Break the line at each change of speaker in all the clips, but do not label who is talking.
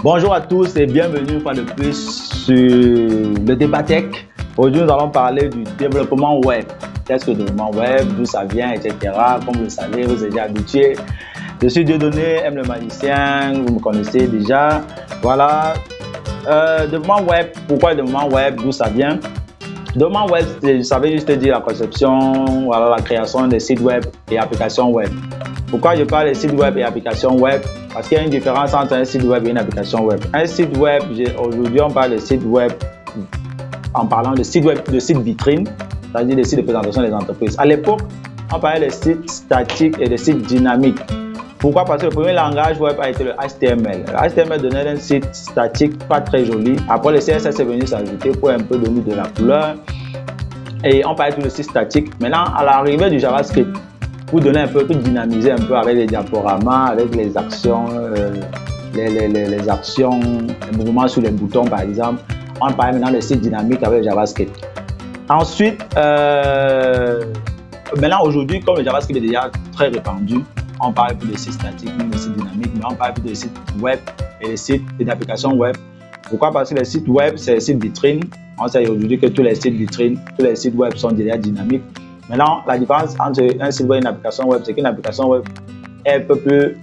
Bonjour à tous et bienvenue une fois de plus sur le débat tech. Aujourd'hui, nous allons parler du développement web. Qu'est-ce que le développement web, d'où ça vient, etc. Comme vous le savez, vous êtes déjà habitués. Je suis Dieudonné, M le magicien, vous me connaissez déjà. Voilà. Développement web, pourquoi le développement web, d'où ça vient? Le développement web, ça veut juste dire la conception, voilà, la création des sites web et applications web. Pourquoi je parle des sites web et applications web? Parce qu'il y a une différence entre un site web et une application web. Un site web, aujourd'hui on parle de site web en parlant de site web, de sites vitrines, c'est-à-dire des sites de présentation des entreprises. À l'époque, on parlait de sites statiques et de sites dynamiques. Pourquoi? Parce que le premier langage web a été le HTML. Le HTML donnait un site statique pas très joli. Après, le CSS est venu s'ajouter pour un peu donner de la couleur. Et on parlait de site statique. Maintenant, à l'arrivée du JavaScript, pour donner un peu, pour dynamiser un peu avec les diaporamas, avec les actions, les actions, les mouvements sur les boutons par exemple. On parle maintenant de sites dynamiques avec le JavaScript. Ensuite, maintenant aujourd'hui, comme le JavaScript est déjà très répandu, on parle plus de sites statiques, même de sites dynamiques, mais on parle plus de sites web et de sites et d'applications web. Pourquoi? Parce que les sites web, c'est les sites vitrines. On sait aujourd'hui que tous les sites vitrines, tous les sites web sont déjà dynamiques. Maintenant, la différence entre un site web et une application web, c'est qu'une application web est un peu plus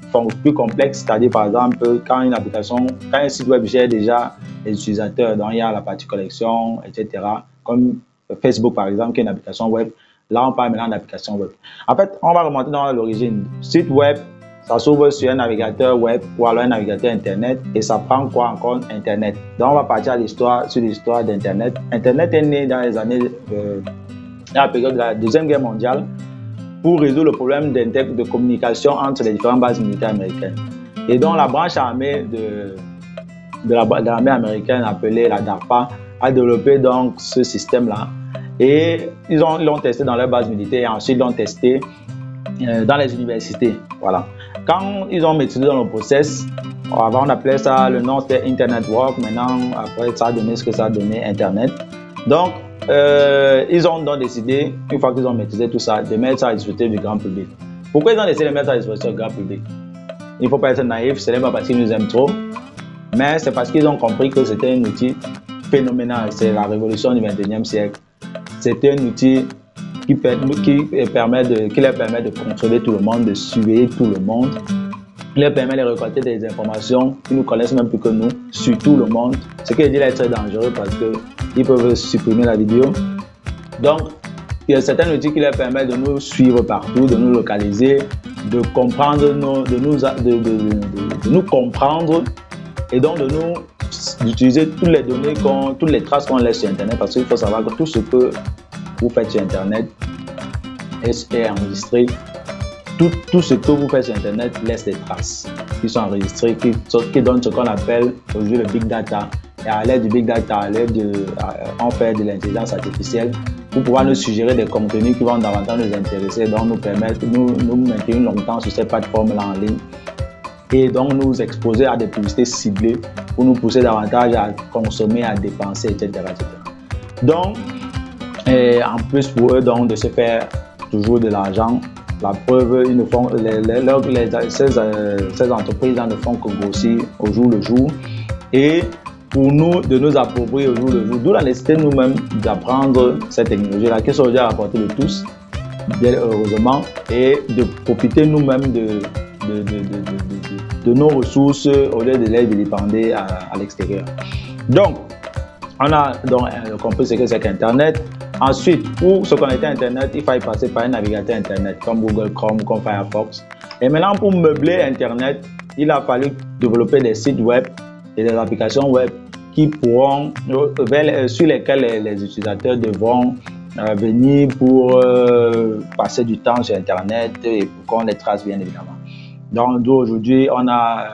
complexe. C'est-à-dire, par exemple, quand un site web gère déjà les utilisateurs, donc il y a la partie collection, etc. Comme Facebook, par exemple, qui est une application web. Là, on parle maintenant d'application web. En fait, on va remonter dans l'origine. Site web, ça s'ouvre sur un navigateur web ou alors un navigateur Internet et ça prend quoi encore? Internet. Donc, on va partir sur l'histoire d'Internet. Internet est né dans les années dans la période de la Deuxième Guerre mondiale pour résoudre le problème de communication entre les différentes bases militaires américaines. Et donc, la branche armée de l'armée américaine appelée la DARPA a développé donc ce système-là. Et ils l'ont testé dans leur base militaire et ensuite l'ont testé dans les universités. Voilà. Quand ils ont maîtrisé dans le process, avant on appelait ça, le nom c'était Internet Work, maintenant après ça a donné ce que ça a donné, Internet. Donc, ils ont donc décidé, une fois qu'ils ont maîtrisé tout ça, de mettre ça à disposition du grand public. Pourquoi ils ont décidé de mettre ça à disposition du grand public? Il ne faut pas être naïf, ce n'est pas parce qu'ils nous aiment trop, mais c'est parce qu'ils ont compris que c'était un outil phénoménal. C'est la révolution du 21e siècle. C'était un outil qui leur permet de contrôler tout le monde, de surveiller tout le monde. Il leur permet de récolter des informations qui nous connaissent même plus que nous, sur tout le monde. Ce qui est dit là est très dangereux parce qu'ils peuvent supprimer la vidéo. Donc, il y a certains outils qui leur permettent de nous suivre partout, de nous localiser, de comprendre, de nous comprendre et donc d'utiliser toutes les données, toutes les traces qu'on laisse sur Internet, parce qu'il faut savoir que tout ce que vous faites sur Internet est enregistré. Tout ce que vous faites sur Internet laisse des traces qui sont enregistrées, qui donnent ce qu'on appelle aujourd'hui le Big Data. Et à l'aide du Big Data, on fait de l'intelligence artificielle pour pouvoir nous suggérer des contenus qui vont davantage nous intéresser, donc nous permettre de nous maintenir longtemps sur ces plateformes-là en ligne et donc nous exposer à des publicités ciblées pour nous pousser davantage à consommer, à dépenser, etc. Donc, en plus pour eux donc, de se faire toujours de l'argent, la preuve, ces entreprises ne font que grossir au jour le jour. Et pour nous, de nous approprier au jour le jour, d'où la nécessité nous-mêmes d'apprendre cette technologie-là, qui sont déjà à la portée de tous, bien heureusement, et de profiter nous-mêmes de nos ressources au lieu de les dépendre à l'extérieur. Donc, on a donc compris ce que c'est qu'Internet. Ensuite, pour se connecter à Internet, il fallait passer par un navigateur Internet comme Google Chrome, comme Firefox. Et maintenant, pour meubler Internet, il a fallu développer des sites web et des applications web sur lesquelles les utilisateurs devront venir pour passer du temps sur Internet et pour qu'on les trace bien évidemment. Donc, aujourd'hui, on a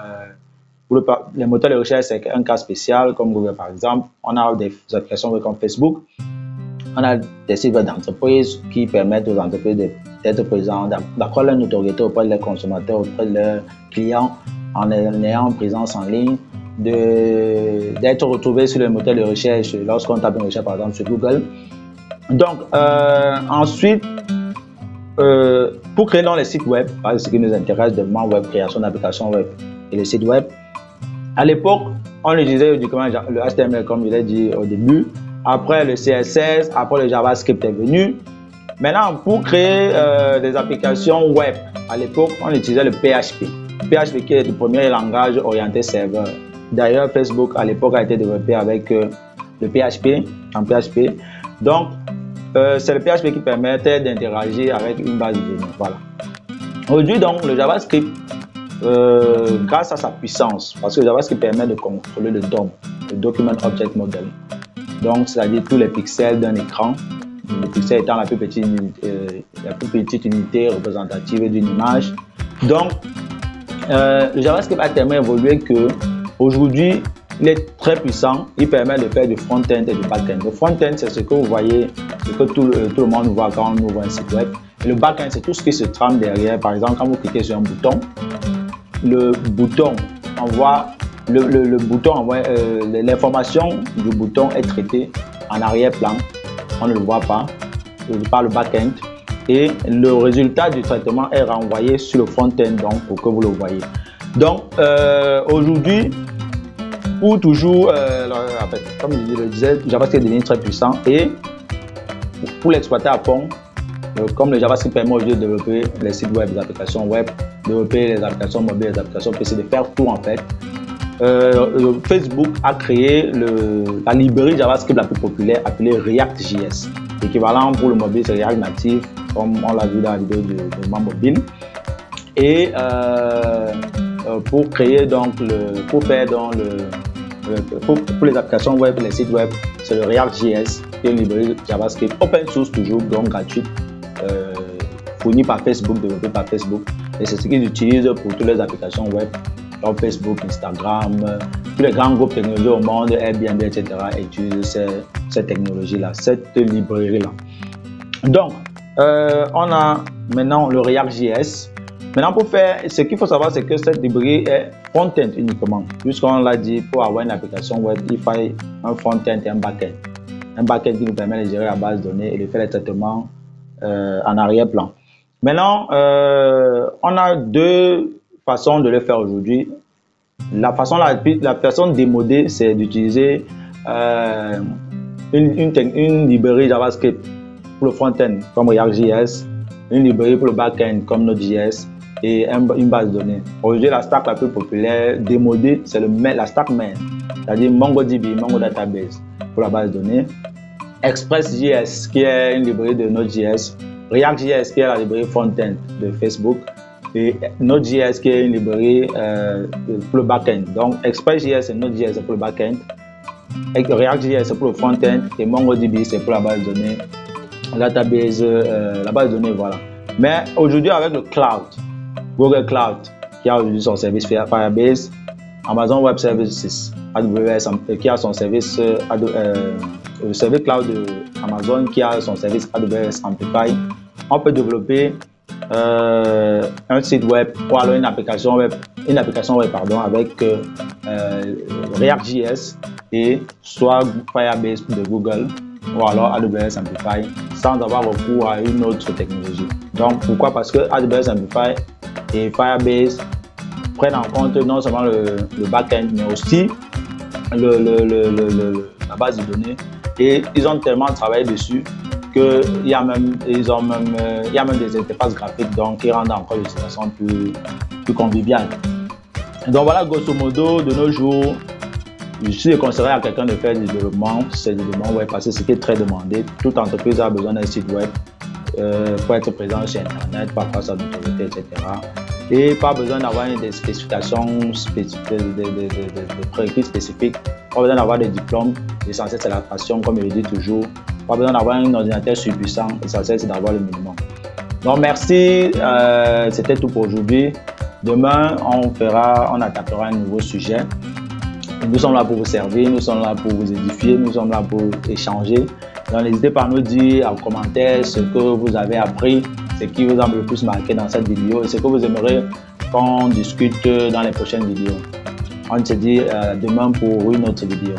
pour les moteurs de recherche, c'est un cas spécial comme Google par exemple. On a des applications web comme Facebook. On a des sites web d'entreprise qui permettent aux entreprises d'être présentes, d'accroître leur notoriété auprès de leurs consommateurs, auprès de leurs clients, en ayant une présence en ligne, d'être retrouvés sur les moteurs de recherche lorsqu'on tape une recherche par exemple sur Google. Donc, ensuite, pour créer dans les sites web, ce qui nous intéresse, développement web, création d'applications web et les sites web, à l'époque, on utilisait uniquement le HTML comme je l'ai dit au début. Après le CSS, après le JavaScript est venu. Maintenant, pour créer des applications web, à l'époque, on utilisait le PHP. PHP qui est le premier langage orienté serveur. D'ailleurs, Facebook à l'époque a été développé avec le PHP, en PHP. Donc, c'est le PHP qui permettait d'interagir avec une base de données. Voilà. Aujourd'hui, donc, le JavaScript, grâce à sa puissance, parce que le JavaScript permet de contrôler le DOM, le Document Object Model. Donc, c'est-à-dire tous les pixels d'un écran, le pixel étant la plus petite unité représentative d'une image. Donc, le JavaScript a tellement évolué que aujourd'hui, il est très puissant. Il permet de faire du front-end et du back-end. Le front-end, c'est ce que vous voyez, ce que tout le monde voit quand on ouvre un site web. Et le back-end, c'est tout ce qui se trame derrière. Par exemple, quand vous cliquez sur un bouton, le bouton envoie l'information du bouton est traitée en arrière-plan. On ne le voit pas par le back-end. Et le résultat du traitement est renvoyé sur le front-end donc pour que vous le voyez. Donc aujourd'hui, pour toujours, en fait, comme je le disais, JavaScript est devenu très puissant et pour l'exploiter à fond, comme le JavaScript permet aujourd'hui de développer les sites web, les applications web, développer les applications mobiles, les applications PC, de faire tout en fait. Facebook a créé la librairie JavaScript la plus populaire appelée React.js. L'équivalent pour le mobile, c'est React Native, comme on l'a vu dans la vidéo de mon mobile. Et pour créer donc pour les applications web, les sites web, c'est le React.js, qui est une librairie JavaScript open source toujours, donc gratuite, fournie par Facebook, développée par Facebook. Et c'est ce qu'ils utilisent pour toutes les applications web, comme Facebook, Instagram, tous les grands groupes technologiques au monde, Airbnb, etc. utilisent cette technologie-là, cette librairie-là. Donc, on a maintenant le React.js. Maintenant, pour faire, ce qu'il faut savoir, c'est que cette librairie est front-end uniquement. Puisqu'on l'a dit, pour avoir une application web, il faut un front-end et un back-end. Un back-end qui nous permet de gérer la base de données et de faire les traitements en arrière-plan. Maintenant, on a deux façons de le faire aujourd'hui. La façon démodée, c'est d'utiliser une librairie JavaScript pour le front-end comme React.js, une librairie pour le back-end comme Node.js et une base de données. Aujourd'hui, la stack la plus populaire démodée, c'est la stack main, c'est-à-dire MongoDB, Mongo Database pour la base de données, Express.js qui est une librairie de Node.js, React.js qui est la librairie front-end de Facebook et Node.js qui est une librairie pour le back-end. Donc Express.js et Node.js pour le back-end, React.js c'est pour le front-end et MongoDB c'est pour la base de données, database, la base de données, voilà. Mais aujourd'hui avec le cloud, Google Cloud qui a aujourd'hui son service Firebase, Amazon Web Services, AWS qui a son service, le service cloud de Amazon qui a son service AWS Amplify, on peut développer un site web ou alors une application web avec React.js et soit Firebase de Google ou alors AWS Amplify sans avoir recours à une autre technologie. Donc pourquoi? Parce que AWS Amplify et Firebase prennent en compte non seulement le back-end mais aussi la base de données, et ils ont tellement travaillé dessus qu'il y a même des interfaces graphiques donc qui rendent encore l'utilisation plus conviviale. Donc voilà, grosso modo, de nos jours, je suis conseillé à quelqu'un de faire du développement, c'est du développement web parce que c'est très demandé. Toute entreprise a besoin d'un site web pour être présent sur Internet, parfois sa notoriété, etc. Et pas besoin d'avoir des spécifications spécifiques, des prérequis spécifiques. Pas besoin d'avoir des diplômes. L'essentiel, c'est la passion, comme je le dis toujours. Pas besoin d'avoir un ordinateur surpuissant. L'essentiel, c'est d'avoir le minimum. Donc, merci. C'était tout pour aujourd'hui. Demain, on attaquera un nouveau sujet. Nous sommes là pour vous servir, nous sommes là pour vous édifier, nous sommes là pour échanger. Donc, n'hésitez pas à nous dire en commentaire ce que vous avez appris, ce qui vous a le plus marqué dans cette vidéo et ce que vous aimeriez qu'on discute dans les prochaines vidéos. On se dit demain pour une autre vidéo.